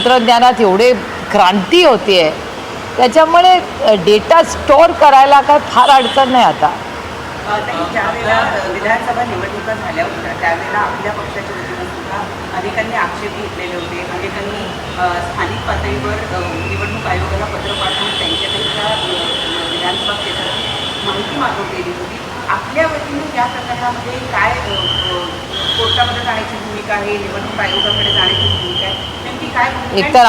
तंत्रज्ञानात एवढे क्रांती होतीये, त्याच्यामुळे डेटा स्टोअर करायला काय फार अडचण नाही आता. ज्यावेळेला विधानसभा निवडणुका झाल्या होत्या त्यावेळेला आपल्या पक्षाच्या वतीनं सुद्धा अनेकांनी आक्षेप घेतलेले होते. अनेकांनी स्थानिक पातळीवर निवडणूक आयोगाला पत्र पाठवून त्यांच्या विधानसभा क्षेत्राची माहिती मागवलेली होती. आपल्या वतीने या प्रकरणामध्ये काय कोर्टामध्ये जाण्याची भूमिका आहे, निवडणूक आयोगाकडे जाण्याची भूमिका आहे, नेमकी काय भूमिका? एकतर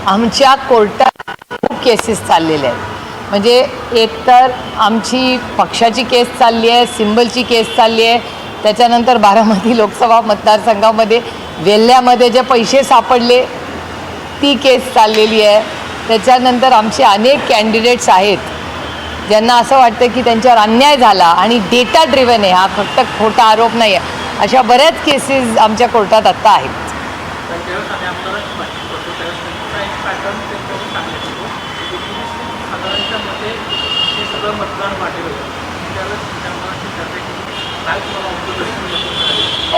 आमच्या कोर्टात खूप केसेस चाललेल्या आहेत. म्हणजे एकतर आमची पक्षाची केस चालली आहे, सिंबलची केस चालली आहे, त्याच्यानंतर बारामती लोकसभा मतदारसंघामध्ये वेल्ह्यामध्ये जे पैसे सापडले ती केस चाललेली आहे. त्याच्यानंतर आमचे अनेक कॅन्डिडेट्स आहेत ज्यांना असं वाटतं की त्यांच्यावर अन्याय झाला आणि डेटा ड्रिव्हन आहे, हा फक्त खोटा आरोप नाही आहे. अशा बऱ्याच केसेस आमच्या कोर्टात आत्ता आहेत.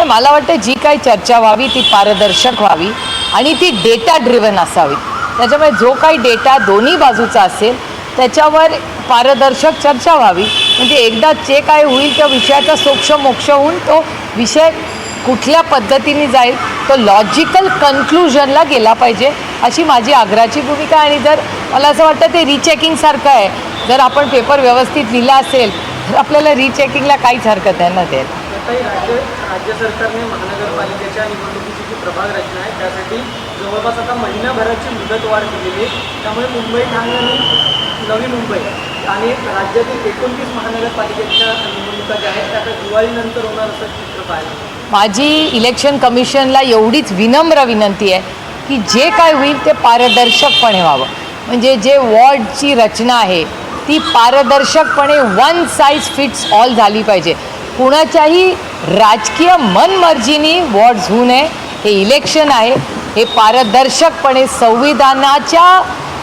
मला वाटतं जी काही चर्चा व्हावी ती पारदर्शक व्हावी आणि ती डेटा ड्रिव्हन असावी. त्याच्यामुळे जो काही डेटा दोन्ही बाजूचा असेल त्याच्यावर पारदर्शक चर्चा व्हावी. म्हणजे एकदा जे काय होईल त्या विषयाचा सोक्ष मोक्ष होऊन तो विषय कुठल्या पद्धतीने जाईल तो लॉजिकल कन्क्लुजनला गेला पाहिजे अशी माझी आग्रहाची भूमिका. आणि जर मला असं वाटतं ते रिचेकिंगसारखं आहे. जर आपण पेपर व्यवस्थित लिहिला असेल तर आपल्याला रिचेकिंगला काहीच हरकत आहे ना. ते राज्य सरकारने महानगरपालिकेच्या निवडणुकीची जी प्रभाग रचना आहे त्यासाठी जवळपास आता महिन्याभराची मुदतवाढ केलेली आहे. त्यामुळे मुंबई ठाणे आणि नवी मुंबई आणि राज्यातील 29 महानगरपालिकेच्या निवडणुका ज्या आहेत त्या आता दिवाळीनंतर होणार असं चित्र पाहायला. माझी इलेक्शन कमिशनला एवढीच विनम्र विनंती आहे की जे काय होईल ते पारदर्शकपणे व्हावं. म्हणजे जे वॉर्डची रचना आहे ती पारदर्शकपणे वन साईज फिट्स ऑल झाली पाहिजे. कुणाच्याही राजकीय मनमर्जीने वॉर्ड्स होऊ नये. हे इलेक्शन आहे, हे पारदर्शकपणे संविधानाच्या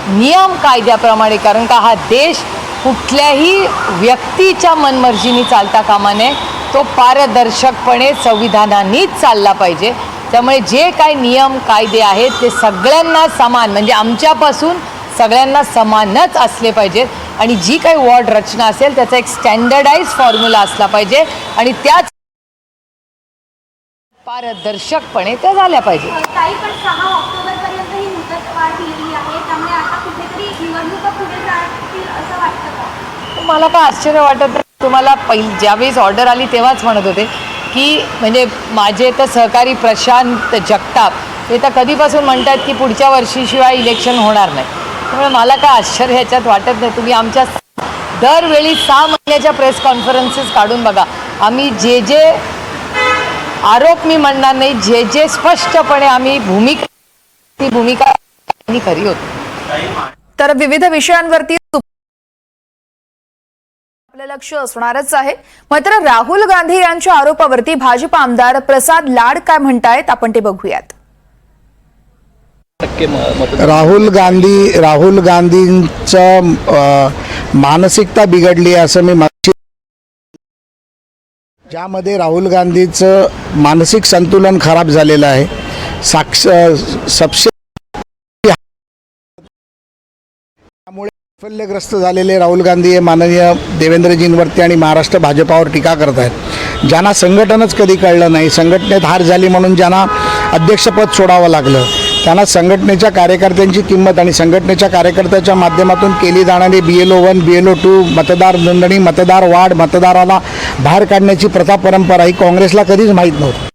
नियम कायद्याप्रमाणे, कारण का हा देश कुठल्याही व्यक्तीच्या मनमर्जीने चालता कामा नये. तो पारदर्शकपणे संविधानानेच चालला पाहिजे. त्यामुळे जे काही नियम कायदे आहेत ते सगळ्यांना समान, म्हणजे आमच्यापासून सगळ्यांना समानच असले पाहिजेत. आणि जी काही वॉर्ड रचना असेल त्याचा एक स्टँडर्डाइज फॉर्म्युला असला पाहिजे आणि त्याच पारदर्शकपणे त्या झाल्या पाहिजे. काही पण 6 ऑक्टोबरपर्यंत ही मुदतवाढ दिलेली आहे, त्यामुळे आता कुठेतरी निवडणुका पुढे जातील असं वाटतं का? मला काय आश्चर्य वाटत नाही. तुम्हाला ज्यावेळेस ऑर्डर आली तेव्हाच म्हणत होते की म्हणजे माझे तर सहकारी प्रशांत जगताप हे तर कधीपासून म्हणतात की पुढच्या वर्षीशिवाय इलेक्शन होणार नाही. त्यामुळे मला काय आश्चर्य ह्याच्यात वाटत नाही. तुम्ही आमच्या दरवेळी 6 महिन्याच्या प्रेस कॉन्फरन्सेस काढून बघा. आम्ही जे आरोप मी म्हणणार नाही, जे स्पष्टपणे आम्ही ती भूमिका खरी होती. तर विविध विषयांवरती आपलं लक्ष असणारच आहे. मात्र राहुल गांधी यांच्या आरोपावरती भाजप आमदार प्रसाद लाड काय म्हणतायत आपण ते बघूयात. राहुल गांधींचं मानसिकता बिघडली असं मी ज्यामध्ये राहुल गांधीचं मानसिक संतुलन खराब झालेलं आहे. त्यामुळे वैफल्यग्रस्त झालेले राहुल गांधी हे माननीय देवेंद्रजींवरती आणि महाराष्ट्र भाजपावर टीका करत आहेत. ज्यांना संघटनच कधी कळलं नाही, संघटनेत हार झाली म्हणून ज्यांना अध्यक्षपद सोडावं लागलं, त्यांना संघटनेच्या कार्यकर्त्यांची किंमत आणि संघटनेच्या कार्यकर्त्याच्या माध्यमातून केली जाणारी BLO 1 BLO 2 मतदार नोंदणी, मतदार वाढ, मतदाराला बाहेर काढण्याची प्रथा परंपरा ही काँग्रेसला कधीच माहीत नव्हती.